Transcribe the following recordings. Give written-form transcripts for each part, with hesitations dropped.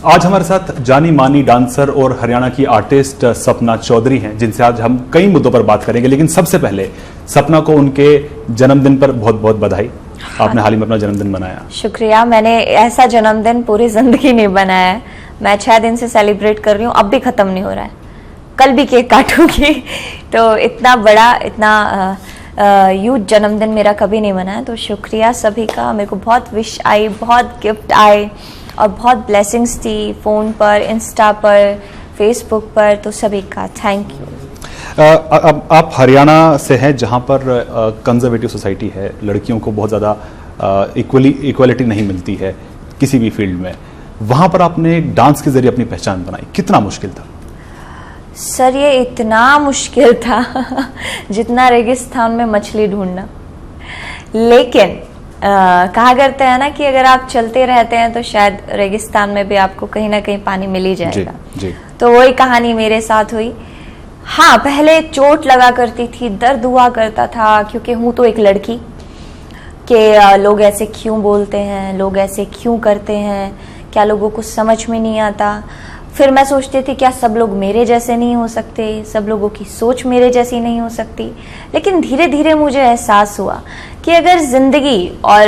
आज हमारे साथ जानी मानी डांसर और हरियाणा की आर्टिस्ट सपना चौधरी हैं, जिनसे आज हम कई मुद्दों पर बात करेंगे। लेकिन सबसे पहले सपना को उनके जन्मदिन पर बहुत बहुत बधाई। आपने हाल ही में अपना जन्मदिन मनाया। शुक्रिया। मैंने ऐसा जन्मदिन पूरी जिंदगी नहीं बनाया है। मैं 6 दिन से सेलिब्रेट कर रही हूँ, अब भी खत्म नहीं हो रहा है। कल भी केक काटूंगी। तो इतना बड़ा, इतना यूथ जन्मदिन मेरा कभी नहीं मना है। तो शुक्रिया सभी का। मेरे को बहुत विश आई, बहुत गिफ्ट आए और बहुत ब्लेसिंग्स थी फ़ोन पर, इंस्टा पर, फेसबुक पर। तो सभी का थैंक यू। अब आप हरियाणा से हैं, जहां पर कंजर्वेटिव सोसाइटी है, लड़कियों को बहुत ज़्यादा इक्वलिटी नहीं मिलती है किसी भी फील्ड में। वहां पर आपने डांस के जरिए अपनी पहचान बनाई, कितना मुश्किल था? सर ये इतना मुश्किल था जितना रेगिस्तान में मछली ढूंढना। लेकिन कहा करते हैं ना कि अगर आप चलते रहते हैं तो शायद रेगिस्तान में भी आपको कहीं ना कहीं पानी मिल ही जाएगा। जी। तो वही कहानी मेरे साथ हुई। हाँ, पहले चोट लगा करती थी, दर्द हुआ करता था, क्योंकि हूँ तो एक लड़की कि लोग ऐसे क्यों बोलते हैं, लोग ऐसे क्यों करते हैं, क्या लोगों को समझ में नहीं आता। फिर मैं सोचती थी क्या सब लोग मेरे जैसे नहीं हो सकते, सब लोगों की सोच मेरे जैसी नहीं हो सकती। लेकिन धीरे धीरे मुझे एहसास हुआ कि अगर जिंदगी और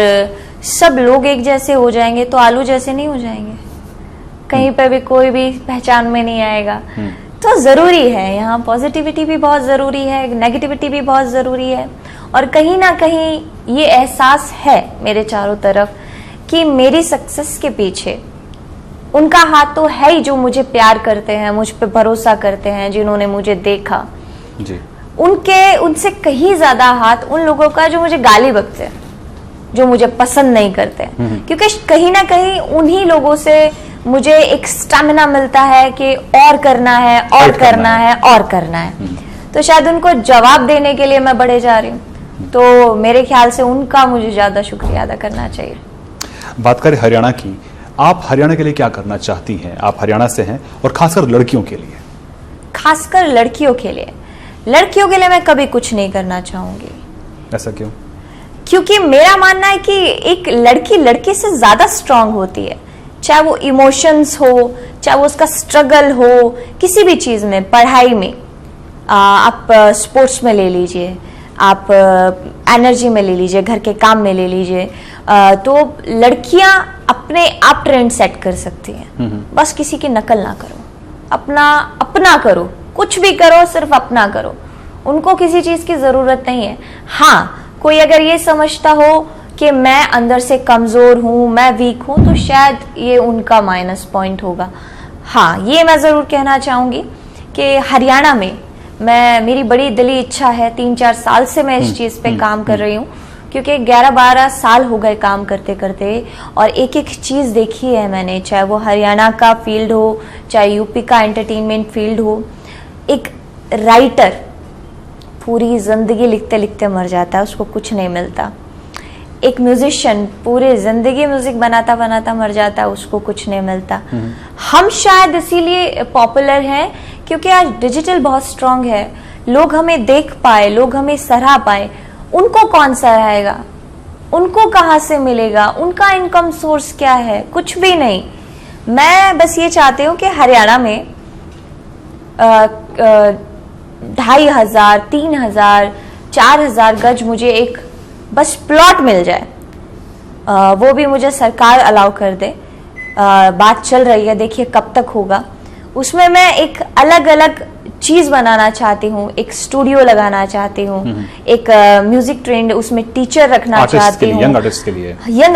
सब लोग एक जैसे हो जाएंगे तो आलू जैसे नहीं हो जाएंगे, कहीं पर भी कोई भी पहचान में नहीं आएगा। तो ज़रूरी है, यहाँ पॉजिटिविटी भी बहुत ज़रूरी है, नेगेटिविटी भी बहुत ज़रूरी है। और कहीं ना कहीं ये एहसास है मेरे चारों तरफ कि मेरी सक्सेस के पीछे उनका हाथ तो है ही, जो मुझे प्यार करते हैं, मुझ पे भरोसा करते हैं, जिन्होंने मुझे देखा। जी। उनसे कहीं ज्यादा हाथ उन लोगों का जो मुझे गाली बकते हैं, जो मुझे पसंद नहीं करते हैं। क्योंकि कहीं ना कहीं उन्हीं लोगों से मुझे एक स्टेमिना मिलता है कि और करना है, और करना है, और करना है। तो शायद उनको जवाब देने के लिए मैं बढ़े जा रही हूँ। तो मेरे ख्याल से उनका मुझे ज्यादा शुक्रिया अदा करना चाहिए। बात करें हरियाणा की, आप हरियाणा के लिए क्या करना चाहती हैं? आप हरियाणा से हैं और खासकर लड़कियों के लिए। खासकर लड़कियों के लिए मैं कभी कुछ नहीं करना चाहूंगी। ऐसा क्यों? क्योंकि मेरा मानना है कि एक लड़की लड़के से ज्यादा स्ट्रांग होती है, चाहे वो इमोशंस हो, चाहे वो उसका स्ट्रगल हो, किसी भी चीज में, पढ़ाई में, आप स्पोर्ट्स में ले लीजिए, आप एनर्जी में ले लीजिए, घर के काम में ले लीजिए। तो लड़कियां अपने आप ट्रेंड सेट कर सकती हैं। बस किसी की नकल ना करो, अपना करो, कुछ भी करो, सिर्फ अपना करो। उनको किसी चीज की जरूरत नहीं है। हाँ, कोई अगर ये समझता हो कि मैं अंदर से कमजोर हूं, मैं वीक हूं, तो शायद ये उनका माइनस पॉइंट होगा। हाँ, ये मैं जरूर कहना चाहूंगी कि हरियाणा में मेरी बड़ी दिली इच्छा है, 3-4 साल से मैं इस चीज पे काम कर रही हूँ, क्योंकि 11-12 साल हो गए काम करते करते, और एक एक चीज देखी है मैंने, चाहे वो हरियाणा का फील्ड हो, चाहे यूपी का एंटरटेनमेंट फील्ड हो। एक राइटर पूरी जिंदगी लिखते लिखते मर जाता है, उसको कुछ नहीं मिलता। एक म्यूजिशियन पूरी जिंदगी म्यूजिक बनाता बनाता मर जाता है, उसको कुछ नहीं मिलता। हम शायद इसीलिए पॉपुलर हैं क्योंकि आज डिजिटल बहुत स्ट्रांग है, लोग हमें देख पाए, लोग हमें सराह पाए। उनको कौन सराहेगा? उनको कहाँ से मिलेगा? उनका इनकम सोर्स क्या है? कुछ भी नहीं। मैं बस ये चाहती हूँ कि हरियाणा में 2500, 3000, 4000 गज मुझे एक बस प्लॉट मिल जाए, वो भी मुझे सरकार अलाउ कर दे। बात चल रही है, देखिए कब तक होगा। उसमें मैं एक अलग अलग चीज बनाना चाहती हूँ, एक स्टूडियो लगाना चाहती हूँ, एक म्यूजिक ट्रेंड उसमें टीचर रखना चाहती हूँ, यंग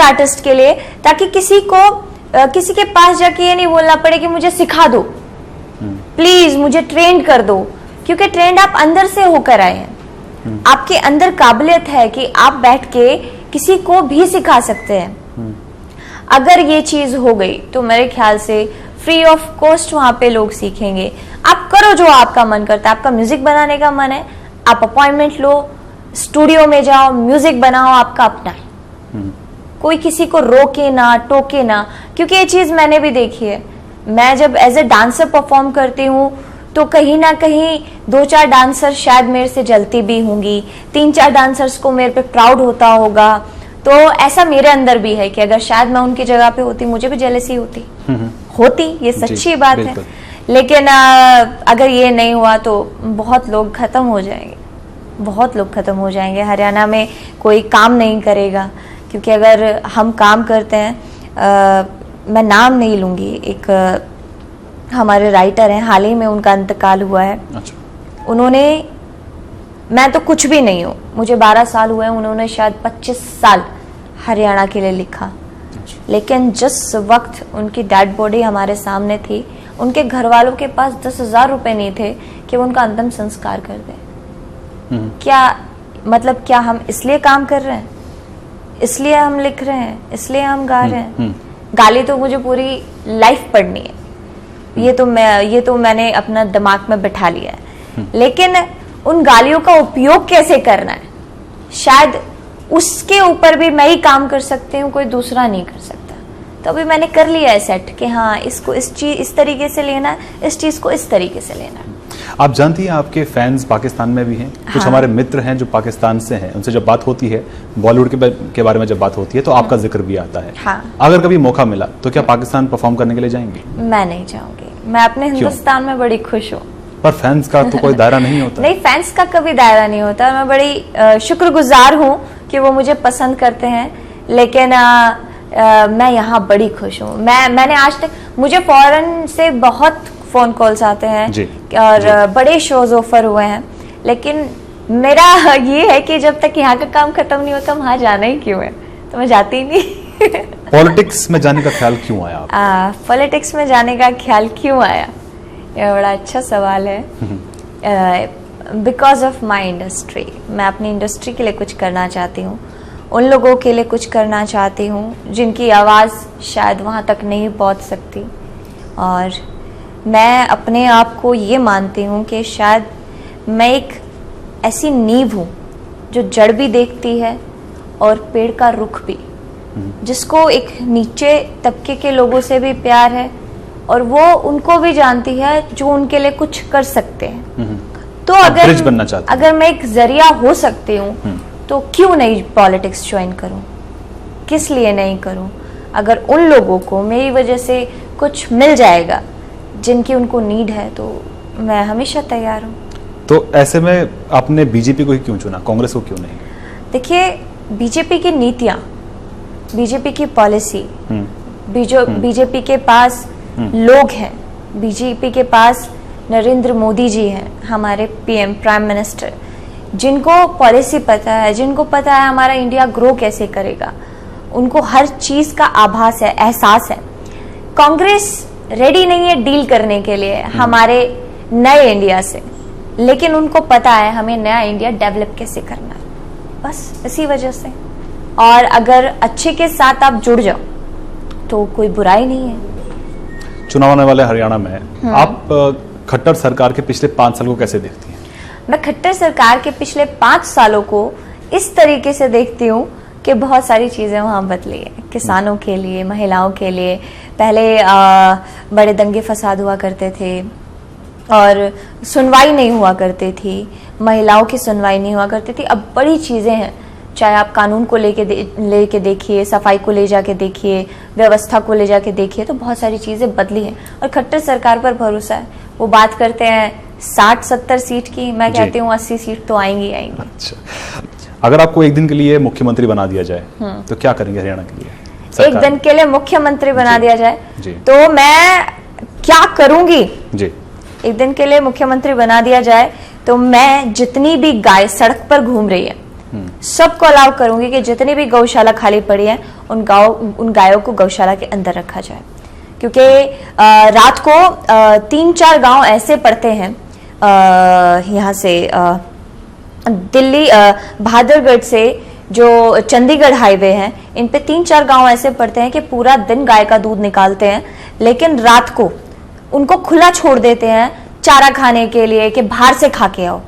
आर्टिस्ट के लिए, ताकि किसी के पास जाके ये नहीं बोलना पड़े कि मुझे सिखा दो, प्लीज मुझे ट्रेंड कर दो। क्योंकि ट्रेंड आप अंदर से होकर आए हैं, आपके अंदर काबिलियत है कि आप बैठ के किसी को भी सिखा सकते हैं। अगर ये चीज हो गई तो मेरे ख्याल से फ्री ऑफ कॉस्ट वहां पे लोग सीखेंगे। आप करो जो आपका मन करता है। आपका म्यूजिक बनाने का मन है, आप अपॉइंटमेंट लो, स्टूडियो में जाओ, म्यूजिक बनाओ, आपका अपना है। कोई किसी को रोके ना, टोके ना। क्योंकि ये चीज मैंने भी देखी है। मैं जब एज ए डांसर परफॉर्म करती हूँ तो कहीं ना कहीं 2-4 डांसर शायद मेरे से जलती भी होंगी, 3-4 डांसर्स को मेरे पे प्राउड होता होगा। तो ऐसा मेरे अंदर भी है कि अगर शायद मैं उनकी जगह पे होती, मुझे भी जेलसी होती, ये सच्ची बात है। लेकिन अगर ये नहीं हुआ तो बहुत लोग खत्म हो जाएंगे, बहुत लोग खत्म हो जाएंगे। हरियाणा में कोई काम नहीं करेगा, क्योंकि अगर हम काम करते हैं, मैं नाम नहीं लूँगी, एक हमारे राइटर हैं, हाल ही में उनका इंतकाल हुआ है। अच्छा। उन्होंने, मैं तो कुछ भी नहीं हूँ, मुझे 12 साल हुए हैं, उन्होंने शायद 25 साल हरियाणा के लिए लिखा। लेकिन जिस वक्त उनकी डेड बॉडी हमारे सामने थी, उनके घर वालों के पास 10,000 रुपए नहीं थे कि वो उनका अंतिम संस्कार कर दें। क्या मतलब, क्या हम इसलिए काम कर रहे हैं, इसलिए हम लिख रहे हैं, इसलिए हम गा रहे हैं? गाली तो मुझे पूरी लाइफ पढ़नी है, ये तो मैंने अपना दिमाग में बिठा लिया है। लेकिन उन गालियों का उपयोग कैसे करना है, शायद उसके ऊपर भी मैं ही काम कर सकती हूँ, कोई दूसरा नहीं कर सकता। तो अभी मैंने कर लिया है सेट कि हाँ, इसको इस तरीके से लेना है, इस चीज को इस तरीके से लेना है। आप जानती हैं आपके फैंस पाकिस्तान में भी हैं, कुछ हमारे मित्र हैं जो पाकिस्तान से हैं, उनसे जब बात होती है बॉलीवुड के बारे में जब बात होती है तो आपका जिक्र भी आता है। हाँ। अगर कभी मौका मिला तो क्या पाकिस्तान परफॉर्म करने के लिए जाएंगे? मैं नहीं जाऊंगी, मैं अपने हिंदुस्तान में बड़ी खुश हूँ। पर फैंस का तो कोई दायरा नहीं होता। नहीं, फैंस का कभी दायरा नहीं होता। मैं बड़ी शुक्रगुजार हूँ कि वो मुझे पसंद करते हैं, लेकिन मैं यहाँ बड़ी खुश हूँ। मैंने आज तक, मुझे फॉरेन से बहुत फोन कॉल्स आते हैं और बड़े शोज ऑफर हुए हैं, लेकिन मेरा ये है कि जब तक यहाँ का काम खत्म नहीं होता वहाँ जाना ही क्यों है, तो मैं जाती ही नहीं। पॉलिटिक्स में जाने का ख्याल क्यों आया आपको? पॉलिटिक्स में जाने का ख्याल क्यों आया, यह बड़ा अच्छा सवाल है। बिकॉज ऑफ माई इंडस्ट्री, मैं अपनी इंडस्ट्री के लिए कुछ करना चाहती हूँ, उन लोगों के लिए कुछ करना चाहती हूँ जिनकी आवाज़ शायद वहाँ तक नहीं पहुँच सकती। और मैं अपने आप को ये मानती हूँ कि शायद मैं एक ऐसी नींव हूँ जो जड़ भी देखती है और पेड़ का रुख भी, जिसको एक नीचे तबके के लोगों से भी प्यार है और वो उनको भी जानती है जो उनके लिए कुछ कर सकते हैं। तो अगर मैं एक जरिया हो सकती हूँ तो क्यों नहीं पॉलिटिक्स ज्वाइन करूँ, किस लिए नहीं करूँ? अगर उन लोगों को मेरी वजह से कुछ मिल जाएगा जिनकी उनको नीड है तो मैं हमेशा तैयार हूँ। तो ऐसे में आपने बीजेपी को ही क्यों चुना, कांग्रेस को क्यों नहीं? देखिए, बीजेपी की नीतियाँ, बीजेपी की पॉलिसी, बीजेपी के पास लोग हैं, बीजेपी के पास नरेंद्र मोदी जी हैं, हमारे पीएम, प्राइम मिनिस्टर, जिनको पॉलिसी पता है, जिनको पता है हमारा इंडिया ग्रो कैसे करेगा, उनको हर चीज का आभास है, एहसास है। कांग्रेस रेडी नहीं है डील करने के लिए हमारे नए इंडिया से, लेकिन उनको पता है हमें नया इंडिया डेवलप कैसे करना है, बस इसी वजह से। और अगर अच्छे के साथ आप जुड़ जाओ तो कोई बुराई नहीं है। चुनाव आने वाले हरियाणा में आप खट्टर सरकार के पिछले 5 साल को कैसे देखती हैं? मैं खट्टर सरकार के पिछले 5 सालों को इस तरीके से देखती हूँ कि बहुत सारी चीज़ें वहाँ बदली है, किसानों के लिए, महिलाओं के लिए। पहले बड़े दंगे फसाद हुआ करते थे और सुनवाई नहीं हुआ करती थी, महिलाओं की सुनवाई नहीं हुआ करती थी। अब बड़ी चीज़ें हैं, चाहे आप कानून को लेके देखिए, सफाई को ले जाके देखिए, व्यवस्था को ले जाके देखिए, तो बहुत सारी चीज़ें बदली हैं और खट्टर सरकार पर भरोसा है। वो बात करते हैं 60-70 सीट की, मैं कहती हूँ 80 सीट तो आएंगी आएंगी। अच्छा, अगर आपको एक दिन के लिए मुख्यमंत्री बना दिया जाए तो क्या करेंगे हरियाणा के लिए? एक दिन के लिए मुख्यमंत्री बना दिया जाए तो मैं क्या करूंगी? एक दिन के लिए मुख्यमंत्री बना दिया जाए तो मैं जितनी भी गाय सड़क पर घूम रही है सबको अलाउ करूंगी कि जितनी भी गौशाला खाली पड़ी है उन गायों को गौशाला के अंदर रखा जाए। क्योंकि रात को 3-4 गांव ऐसे पड़ते हैं, यहाँ से दिल्ली बहादुरगढ़ से जो चंडीगढ़ हाईवे है, इन पे 3-4 गांव ऐसे पड़ते हैं कि पूरा दिन गाय का दूध निकालते हैं, लेकिन रात को उनको खुला छोड़ देते हैं चारा खाने के लिए कि बाहर से खा के आओ,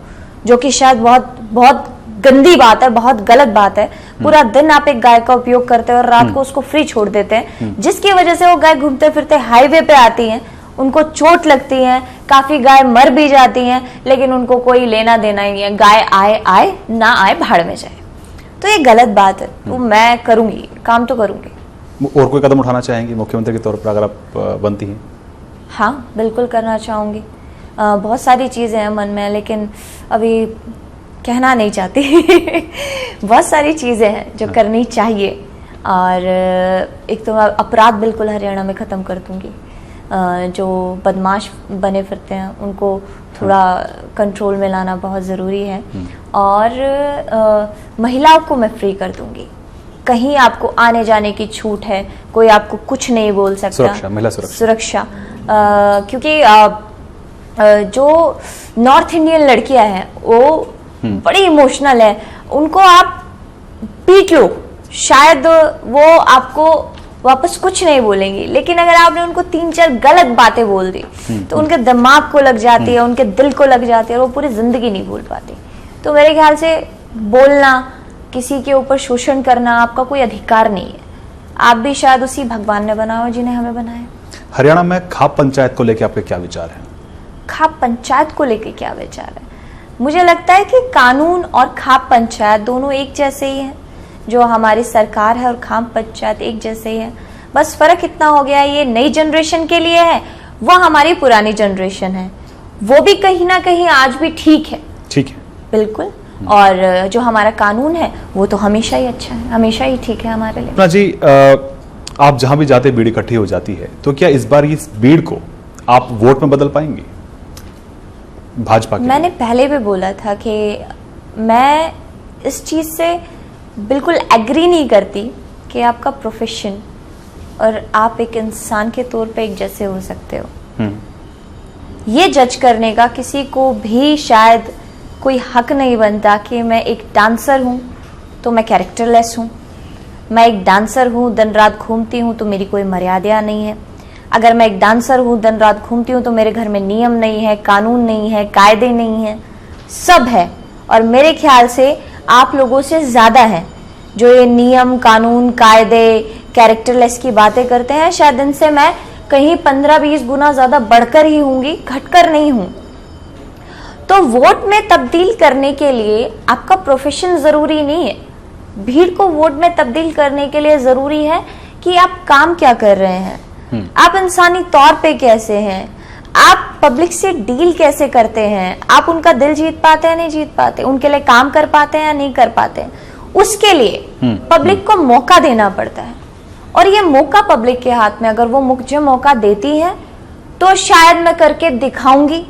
जो कि शायद बहुत गंदी बात है, बहुत गलत बात है। पूरा दिन आप एक गाय का उपयोग करते हैं और रात को उसको फ्री छोड़ देते हैं, जिसकी वजह से वो गाय घूमते फिरते हाईवे पे आती हैं, उनको चोट लगती है, काफी गाय मर भी जाती हैं, लेकिन उनको कोई लेना देना ही नहीं है। गाय आए ना आए भाड़ में जाए। तो ये गलत बात है। तो मैं करूंगी, काम तो करूंगी। और कोई कदम उठाना चाहेंगी मुख्यमंत्री के तौर पर अगर आप बनती हैं? हाँ, बिल्कुल करना चाहूँगी। बहुत सारी चीज़ें हैं मन में, लेकिन अभी कहना नहीं चाहती। बहुत सारी चीज़ें हैं जो करनी चाहिए। और एक तो अपराध बिल्कुल हरियाणा में ख़त्म कर दूँगी। जो बदमाश बने फिरते हैं उनको थोड़ा कंट्रोल में लाना बहुत ज़रूरी है। और महिलाओं को मैं फ्री कर दूँगी। कहीं आपको आने जाने की छूट है, कोई आपको कुछ नहीं बोल सकता। सुरक्षा, महिला सुरक्षा। क्योंकि जो नॉर्थ इंडियन लड़कियां हैं वो बड़ी इमोशनल है, उनको आप पीट लो, शायद वो आपको वापस कुछ नहीं बोलेंगी, लेकिन अगर आपने उनको 3-4 गलत बातें बोल दी तो उनके दिमाग को लग जाती है, उनके दिल को लग जाती है और वो पूरी जिंदगी नहीं बोल पाती। तो मेरे ख्याल से बोलना, किसी के ऊपर शोषण करना आपका कोई अधिकार नहीं है। आप भी शायद उसी भगवान ने बनाओ जिन्हें हमें बनाया। हरियाणा में खाप पंचायत को लेकर आपके क्या विचार हैं? खाप पंचायत को लेकर क्या विचार है? मुझे लगता है कि कानून और खाप पंचायत दोनों एक जैसे ही हैं। जो हमारी सरकार है और खाप पंचायत एक जैसे ही है। बस फर्क इतना हो गया है, ये नई जनरेशन के लिए है, वो हमारी पुरानी जनरेशन है। वो भी कहीं ना कहीं आज भी ठीक है। ठीक है, बिल्कुल। और जो हमारा कानून है वो तो हमेशा ही अच्छा है, हमेशा ही ठीक है हमारे लिए। अपना जी, आप जहां भी जाते भीड़ इकट्ठी हो जाती है, तो क्या इस बार इस भीड़ को आप वोट में बदल पाएंगे भाजपा के? मैंने पहले भी बोला था कि मैं इस चीज से बिल्कुल एग्री नहीं करती कि आपका प्रोफेशन और आप एक इंसान के तौर पे एक जैसे हो सकते हो। ये जज करने का किसी को भी शायद कोई हक नहीं बनता कि मैं एक डांसर हूं तो मैं कैरेक्टरलेस हूं, मैं एक डांसर हूं दिन रात घूमती हूं तो मेरी कोई मर्यादा नहीं है। अगर मैं एक डांसर हूं दिन रात घूमती हूं तो मेरे घर में नियम नहीं है, कानून नहीं है, कायदे नहीं है, सब है। और मेरे ख्याल से आप लोगों से ज्यादा है जो ये नियम, कानून, कायदे, कैरेक्टरलेस की बातें करते हैं। शायद इनसे मैं कहीं 15-20 गुना ज्यादा बढ़कर ही होंगी, घटकर नहीं हूं। तो वोट में तब्दील करने के लिए आपका प्रोफेशन जरूरी नहीं है। भीड़ को वोट में तब्दील करने के लिए जरूरी है कि आप काम क्या कर रहे हैं, आप इंसानी तौर पे कैसे हैं, आप पब्लिक से डील कैसे करते हैं, आप उनका दिल जीत पाते हैं नहीं जीत पाते, उनके लिए काम कर पाते हैं या नहीं कर पाते। उसके लिए पब्लिक को मौका देना पड़ता है और ये मौका पब्लिक के हाथ में। अगर वो मुझे मौका देती है तो शायद मैं करके दिखाऊंगी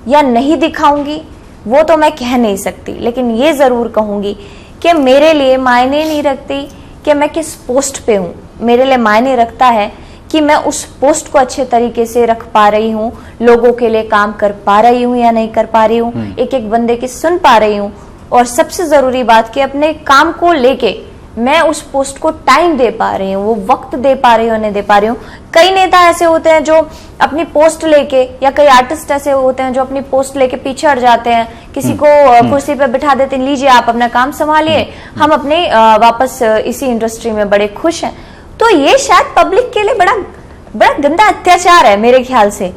या नहीं दिखाऊंगी वो तो मैं कह नहीं सकती, लेकिन ये जरूर कहूंगी कि मेरे लिए मायने नहीं रखती कि मैं किस पोस्ट पे हूं। मेरे लिए मायने रखता है कि मैं उस पोस्ट को अच्छे तरीके से रख पा रही हूँ, लोगों के लिए काम कर पा रही हूँ या नहीं कर पा रही हूँ, एक एक बंदे की सुन पा रही हूँ। और सबसे जरूरी बात कि अपने काम को लेके मैं उस पोस्ट को टाइम दे पा रही हूँ, वो वक्त दे पा रही हूँ, नहीं दे पा रही हूँ। कई नेता ऐसे होते हैं जो अपनी पोस्ट लेके, या कई आर्टिस्ट ऐसे होते हैं जो अपनी पोस्ट लेके पीछे हट जाते हैं, किसी को कुर्सी पे बिठा देते हैं, लीजिए आप अपना काम संभालिए, हम अपने वापस इसी इंडस्ट्री में बड़े खुश हैं। तो ये शायद पब्लिक के लिए बड़ा गंदा अत्याचार है मेरे ख्याल से।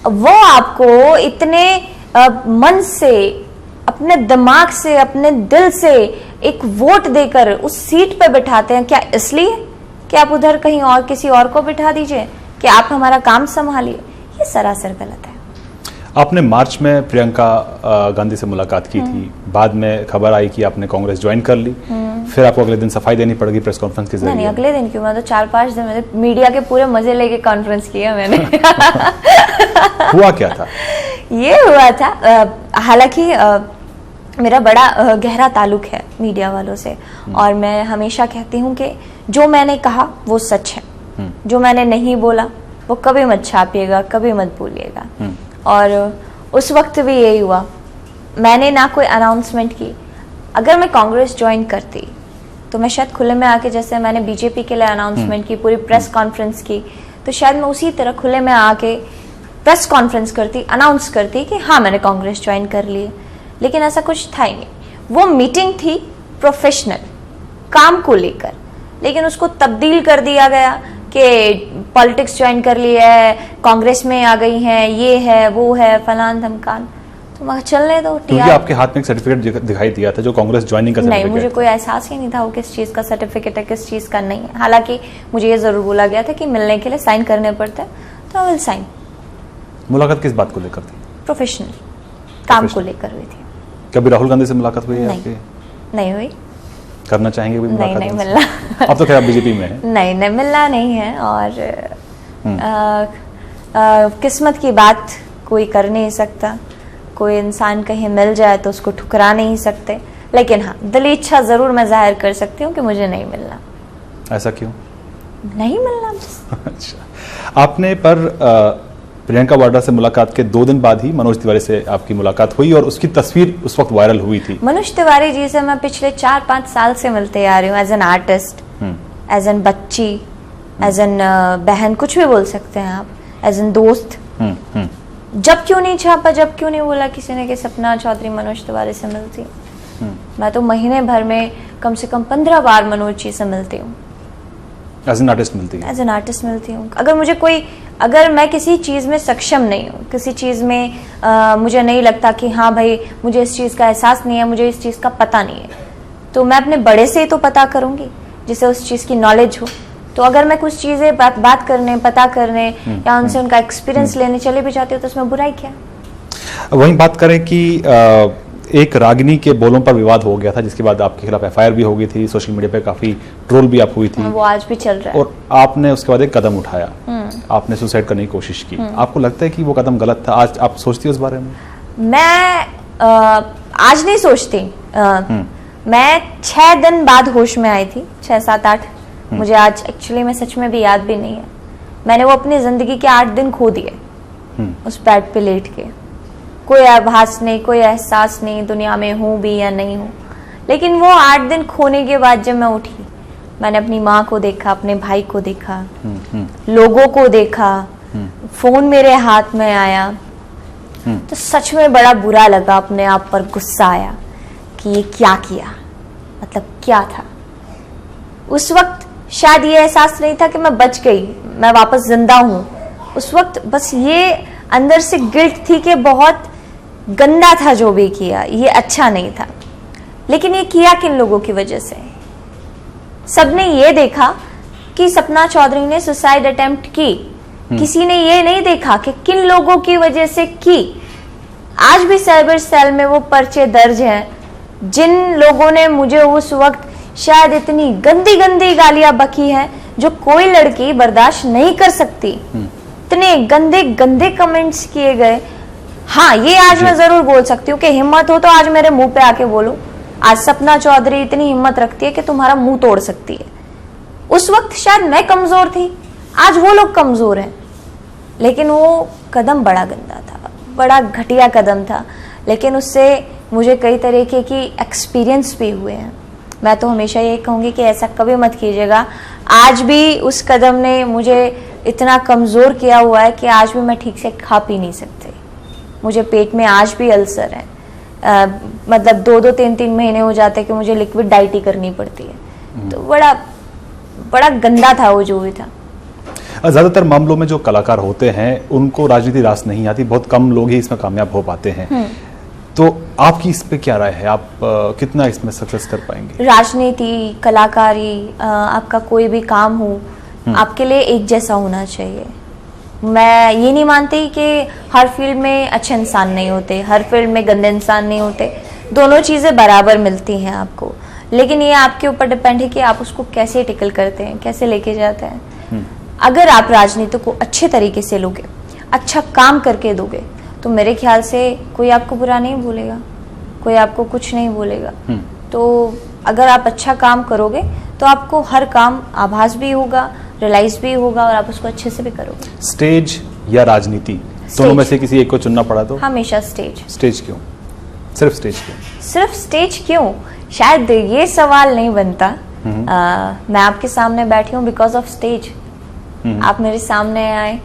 वो आपको इतने मन से, अपने दिमाग से, अपने दिल से एक वोट देकर उस सीट पे बिठाते हैं, क्या इसलिए कि आप उधर कहीं और किसी और को बिठा दीजिए कि आप हमारा काम संभालिए? ये सरासर गलत है। आपने मार्च में प्रियंका गांधी से मुलाकात की थी, बाद में खबर आई कि आपने कांग्रेस ज्वाइन कर ली, फिर आपको अगले दिन सफाई देनी पड़ेगी प्रेस कॉन्फ्रेंस के जरिए। नहीं, अगले दिन क्यों, मैं तो 4-5 दिन में मीडिया के पूरे मजे लेके कॉन्फ्रेंस किया मैंने। हुआ क्या था? ये हुआ था, हालांकि मेरा बड़ा गहरा ताल्लुक है मीडिया वालों से, और मैं हमेशा कहती हूँ कि जो मैंने कहा वो सच है, जो मैंने नहीं बोला वो कभी मत छापिएगा, कभी मत बोलिएगा। और उस वक्त भी यही हुआ, मैंने ना कोई अनाउंसमेंट की। अगर मैं कांग्रेस ज्वाइन करती तो मैं शायद खुले में आके, जैसे मैंने बीजेपी के लिए अनाउंसमेंट की, पूरी प्रेस कॉन्फ्रेंस की, तो शायद मैं उसी तरह खुले में आके प्रेस कॉन्फ्रेंस करती, अनाउंस करती कि हाँ मैंने कांग्रेस ज्वाइन कर ली। लेकिन ऐसा कुछ था ही नहीं। वो मीटिंग थी प्रोफेशनल, काम को लेकर, लेकिन उसको तब्दील कर दिया गया कि पॉलिटिक्स ज्वाइन कर ली है, कांग्रेस में आ गई हैं, ये है वो है, फलान धमकान। तो तो मैं चलने दो क्योंकि आपके हाथ में एक सर्टिफिकेट दिखाई दिया था जो कांग्रेस ज्वाइनिंग का नहीं, सर्टिफिकेट। मुझे कोई एहसास ही नहीं था वो किस चीज़ का सर्टिफिकेट है, किस चीज़ का नहीं है। हालांकि मुझे ये ज़रूर बोला गया था कि मिलने के लिए साइन करने पड़ते हैं, तो आई विल साइन। मुलाकात किस बात को लेकर थी? प्रोफेशनल काम को लेकर हुई थी। कभी राहुल गांधी से मुलाकात हुई है आपकी? नहीं हुई। करना चाहेंगे भी मुलाकात? नहीं मिलना। अब तो खैर आप बीजेपी में हैं। नहीं मिलना नहीं है, और किस्मत की बात कोई कर नहीं सकता। कोई इंसान कहीं मिल जाए तो उसको ठुकरा नहीं सकते, लेकिन हाँ दिली इच्छा जरूर मैं जाहिर कर सकती हूँ कि मुझे नहीं मिलना। ऐसा क्यों? नहीं मिलना बस। अच्छा, आपने पर प्रियंका वाड्रा से मुलाकात के 2 दिन बाद ही मनोज तिवारी से आपकी मुलाकात हुई और उसकी तस्वीर उस वक्त वायरल हुई थी। मनोज तिवारी जी से मैं पिछले 4-5 साल से मिलते आ रही हूँ, as an artist, as an बच्ची, एज एन बहन, कुछ भी बोल सकते हैं आप, एज एन दोस्त। जब क्यों नहीं छापा, जब क्यों नहीं बोला किसी ने कि सपना चौधरी मनोज तिवारी से मिलती। मैं तो महीने भर में कम से कम 15 बार मनोज जी से मिलती हूँ। एज एन आर्टिस्ट मिलती है? एज एन आर्टिस्ट मिलती हूँ। अगर मैं किसी चीज़ में सक्षम नहीं हूँ, किसी चीज़ में मुझे नहीं लगता कि हाँ भाई मुझे इस चीज़ का एहसास नहीं है, मुझे इस चीज़ का पता नहीं है, तो मैं अपने बड़े से ही तो पता करूँगी जिसे उस चीज़ की नॉलेज हो। तो अगर मैं कुछ चीज़ें बात करने, पता करने या उनसे उनका एक्सपीरियंस लेने चले भी जाती हूँ तो उसमें बुराई क्या? वहीं बात करें कि एक रागिनी के बोलों पर विवाद हो गया था, जिसके बाद आपके खिलाफ एफआईआर भी हो गई थी, सोशल मीडिया पे काफी ट्रोल भी आप हुई थी। वो आज भी चल रहा है। और आपने उसके बाद एक कदम उठाया, आपने सुसाइड करने की कोशिश की। आपको लगता है कि वो कदम गलत था? आज आप सोचती हो इस बारे में? मैं आज नहीं सोचती। मैं 6 दिन बाद होश में आई थी, 6, 7, 8। मुझे आज एक्चुअली में सच में भी याद भी नहीं है। मैंने वो अपनी जिंदगी के 8 दिन खो दिए उस बेड पे लेट के। कोई आभास नहीं, कोई एहसास नहीं दुनिया में हूँ भी या नहीं हूँ। लेकिन वो 8 दिन खोने के बाद जब मैं उठी, मैंने अपनी माँ को देखा, अपने भाई को देखा, लोगों को देखा, फोन मेरे हाथ में आया, तो सच में बड़ा बुरा लगा। अपने आप पर गुस्सा आया कि ये क्या किया, मतलब क्या था। उस वक्त शायद ये एहसास नहीं था कि मैं बच गई, मैं वापस जिंदा हूँ। उस वक्त बस ये अंदर से गिल्ट थी कि बहुत गंदा था जो भी किया, ये अच्छा नहीं था। लेकिन ये किया किन लोगों की वजह से? सबने ये देखा कि सपना चौधरी ने सुसाइड अटेम्प्ट की, किसी ने ये नहीं देखा कि किन लोगों की वजह से की। आज भी साइबर सेल में वो पर्चे दर्ज हैं जिन लोगों ने मुझे उस वक्त शायद इतनी गंदी गंदी गालियां बकी हैं जो कोई लड़की बर्दाश्त नहीं कर सकती। इतने गंदे गंदे कमेंट्स किए गए। हाँ, ये आज मैं जरूर बोल सकती हूँ कि हिम्मत हो तो आज मेरे मुंह पे आके बोलो। आज सपना चौधरी इतनी हिम्मत रखती है कि तुम्हारा मुंह तोड़ सकती है। उस वक्त शायद मैं कमजोर थी, आज वो लोग कमजोर हैं। लेकिन वो कदम बड़ा गंदा था, बड़ा घटिया कदम था, लेकिन उससे मुझे कई तरीके की एक्सपीरियंस भी हुए हैं। मैं तो हमेशा ये कहूँगी कि ऐसा कभी मत कीजिएगा। आज भी उस कदम ने मुझे इतना कमज़ोर किया हुआ है कि आज भी मैं ठीक से खा पी नहीं सकती। मुझे पेट में आज भी अल्सर है। मतलब 2-2, 3-3 महीने हो जाते हैं कि मुझे लिक्विड डाइट ही करनी पड़ती है। तो बड़ा गंदा था वो जो भी था। ज़्यादातर मामलों में जो कलाकार होते हैं उनको राजनीति रास नहीं आती, बहुत कम लोग ही इसमें कामयाब हो पाते हैं। तो आपकी इस पे क्या राय है? आप कितना इसमें सक्सेस कर पाएंगे? राजनीति, कलाकारी, आपका कोई भी काम हो आपके लिए एक जैसा होना चाहिए। मैं ये नहीं मानती कि हर फील्ड में अच्छे इंसान नहीं होते, हर फील्ड में गंदे इंसान नहीं होते। दोनों चीज़ें बराबर मिलती हैं आपको, लेकिन ये आपके ऊपर डिपेंड है कि आप उसको कैसे टिकल करते हैं, कैसे लेके जाते हैं। अगर आप राजनीति को अच्छे तरीके से लोगे, अच्छा काम करके दोगे, तो मेरे ख्याल से कोई आपको बुरा नहीं बोलेगा, कोई आपको कुछ नहीं बोलेगा। तो अगर आप अच्छा काम करोगे तो आपको हर काम आभास भी होगा, रियलाइज भी होगा और आप उसको अच्छे से भी करोगे। स्टेज या राजनीति, दोनों में से किसी एक को चुनना पड़ा तो? हमेशा स्टेज। स्टेज क्यों? सिर्फ स्टेज क्यों? सिर्फ स्टेज क्यों? शायद ये सवाल नहीं बनता। मैं आपके सामने बैठी हूँ बिकॉज ऑफ स्टेज। आप मेरे सामने आए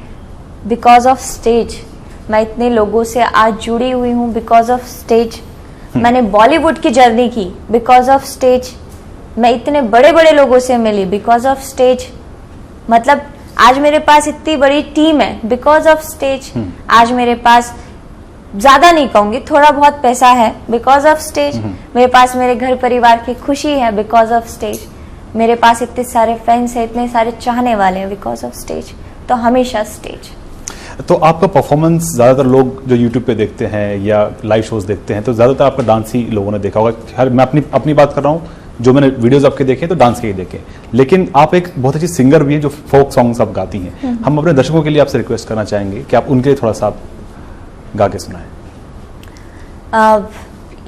बिकॉज ऑफ स्टेज। मैं इतने लोगों से आज जुड़ी हुई हूँ बिकॉज ऑफ स्टेज। मैंने बॉलीवुड की जर्नी की बिकॉज ऑफ स्टेज। मैं इतने बड़े बड़े लोगों से मिली बिकॉज ऑफ स्टेज। मतलब आज मेरे पास इतनी बड़ी टीम है बिकॉज ऑफ स्टेज। आज मेरे पास ज्यादा नहीं कहूंगी, थोड़ा बहुत पैसा है बिकॉज ऑफ स्टेज, मेरे पास मेरे घर परिवार की खुशी है बिकॉज ऑफ स्टेज, मेरे पास इतने सारे फैंस हैं, इतने सारे चाहने वाले हैं बिकॉज ऑफ स्टेज, तो हमेशा स्टेज। तो आपका परफॉर्मेंस ज़्यादातर लोग जो यूट्यूब पे देखते हैं या लाइव शोज देखते हैं तो ज़्यादातर आपका डांस ही लोगों ने देखा होगा। मैं अपनी बात कर रहा हूँ, जो मैंने वीडियोस आपके देखे तो डांस के ही देखे, लेकिन आप एक बहुत अच्छी सिंगर भी हैं जो फोक सॉन्ग्स आप गाती हैं। हम अपने दर्शकों के लिए आपसे रिक्वेस्ट करना चाहेंगे कि आप उनके लिए थोड़ा सा गा के सुनाएं।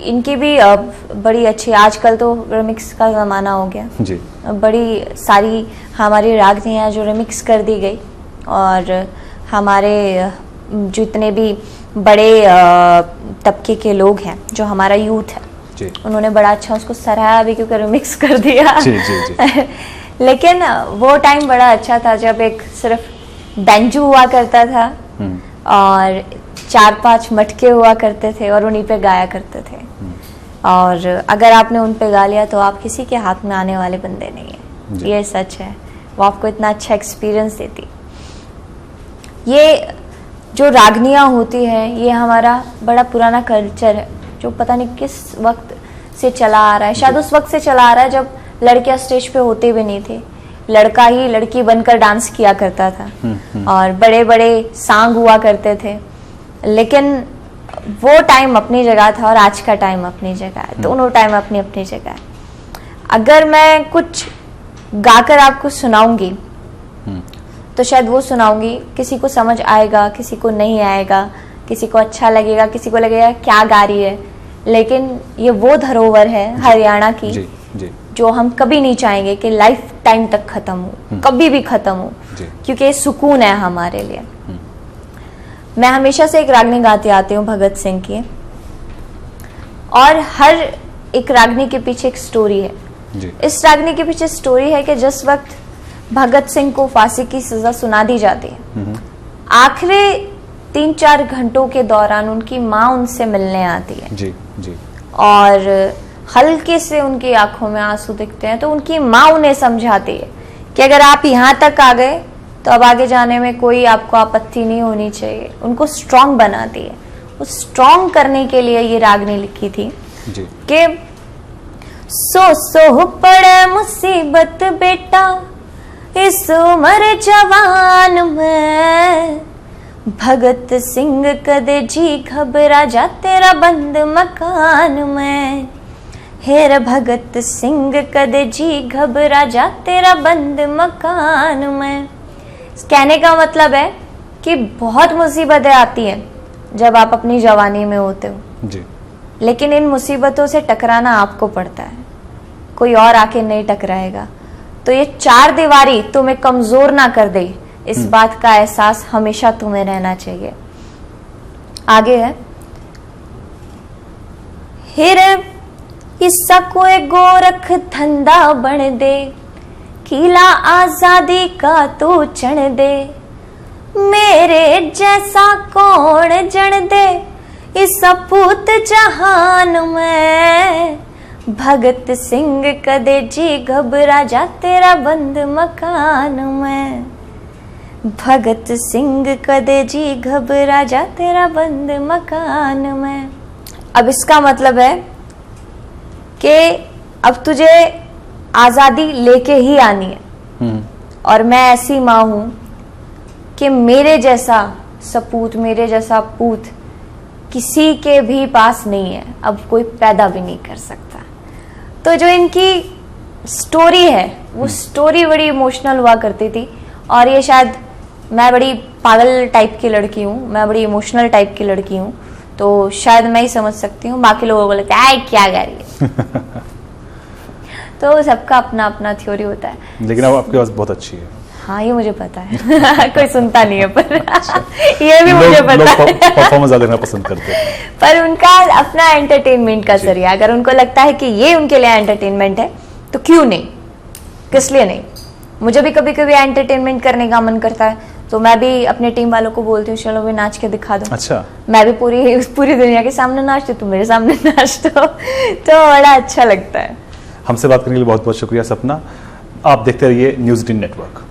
इनकी भी बड़ी अच्छी, आजकल तो रिमिक्स का ज़माना हो गया जी, बड़ी सारी हमारी रागनियाँ जो रिमिक्स कर दी गई, और हमारे जितने भी बड़े तबके के लोग हैं, जो हमारा यूथ है, उन्होंने बड़ा अच्छा उसको सराहा भी क्योंकि रिमिक्स कर दिया। जी, जी, जी। लेकिन वो टाइम बड़ा अच्छा था जब एक सिर्फ बैंजू हुआ करता था और 4-5 मटके हुआ करते थे और उन्हीं पे गाया करते थे, और अगर आपने उन पे गा लिया तो आप किसी के हाथ में आने वाले बंदे नहीं हैं। ये सच है, वो आपको इतना अच्छा एक्सपीरियंस देती। ये जो रागनियाँ होती हैं ये हमारा बड़ा पुराना कल्चर है जो पता नहीं किस वक्त से चला आ रहा है, शायद उस वक्त से चला आ रहा है जब लड़कियां स्टेज पे होते भी नहीं थे, लड़का ही लड़की बनकर डांस किया करता था और बड़े बड़े सांग हुआ करते थे। लेकिन वो टाइम अपनी जगह था और आज का टाइम अपनी जगह है, दोनों टाइम अपनी अपनी जगह है। अगर मैं कुछ गाकर आपको सुनाऊंगी तो शायद वो सुनाऊंगी, किसी को समझ आएगा, किसी को नहीं आएगा, किसी को अच्छा लगेगा, किसी को लगेगा क्या गा रही है, लेकिन ये वो धरोहर है हरियाणा की जी, जी। जो हम कभी नहीं चाहेंगे कि लाइफ टाइम तक खत्म हो, कभी भी खत्म हो, क्योंकि ये सुकून है हमारे लिए। मैं हमेशा से एक रागनी गाती आती हूँ भगत सिंह की, और हर एक रागनी के पीछे एक स्टोरी है जी। इस रागनी के पीछे स्टोरी है कि जिस वक्त भगत सिंह को फांसी की सजा सुना दी जाती है, आखिरी 3-4 घंटों के दौरान उनकी माँ उनसे मिलने आती है जी, जी। और हल्के से उनकी आंखों में आंसू दिखते हैं, तो उनकी माँ उन्हें समझाती है कि अगर आप यहाँ तक आ गए तो अब आगे जाने में कोई आपको आपत्ति नहीं होनी चाहिए। उनको स्ट्रांग बनाती है, उस स्ट्रांग करने के लिए ये रागनी लिखी थी जी। कि सो पड़े मुसीबत बेटा इस उम्र जवान में, भगत सिंह कदे जी घबरा जा तेरा बंद मकान में, हेर भगत सिंह कदे जी घबरा जा तेरा बंद मकान में। कहने का मतलब है कि बहुत मुसीबतें आती हैं जब आप अपनी जवानी में होते हो जी, लेकिन इन मुसीबतों से टकराना आपको पड़ता है, कोई और आके नहीं टकराएगा। तो ये 4 दीवारी तुम्हें कमजोर ना कर दे, इस बात का एहसास हमेशा तुम्हें रहना चाहिए। आगे है, हिरे हिस्सा कोई गोरख धंधा बन दे, किला आजादी का तू चढ़ दे, मेरे जैसा कौन जन दे इस सपूत जहान में, भगत सिंह कदे जी घबरा जा तेरा बंद मकान में, भगत सिंह कदे जी घबरा जा तेरा बंद मकान में। अब इसका मतलब है कि अब तुझे आजादी लेके ही आनी है, और मैं ऐसी माँ हूं कि मेरे जैसा सपूत, मेरे जैसा पूत किसी के भी पास नहीं है, अब कोई पैदा भी नहीं कर सकता। तो जो इनकी स्टोरी है वो स्टोरी बड़ी इमोशनल हुआ करती थी, और ये शायद मैं बड़ी पागल टाइप की लड़की हूँ, मैं बड़ी इमोशनल टाइप की लड़की हूँ, तो शायद मैं ही समझ सकती हूँ, बाकी लोगों को लगता है क्या गा रही है। तो सबका अपना अपना थ्योरी होता है, लेकिन अब आपकी आवाज बहुत अच्छी है। हाँ ये मुझे पता है। कोई सुनता नहीं है पर ये भी मुझे पता है। परफॉर्मेंस ज्यादा देखना पसंद करते हैं, पर उनका अपना एंटरटेनमेंट का जरिया, अगर उनको लगता है कि ये उनके लिए एंटरटेनमेंट है तो क्यों नहीं, किस लिए नहीं। मुझे भी कभी कभी एंटरटेनमेंट करने का मन करता है, तो मैं भी अपने टीम वालों को बोलती हूँ चलो भी नाच के दिखा दो। अच्छा, मैं भी पूरी दुनिया के सामने नाचती, तुम मेरे सामने नाच दो, तो बड़ा अच्छा लगता है। हमसे बात करने के लिए बहुत बहुत शुक्रिया सपना। आप देखते रहिए न्यूज़ 18 नेटवर्क।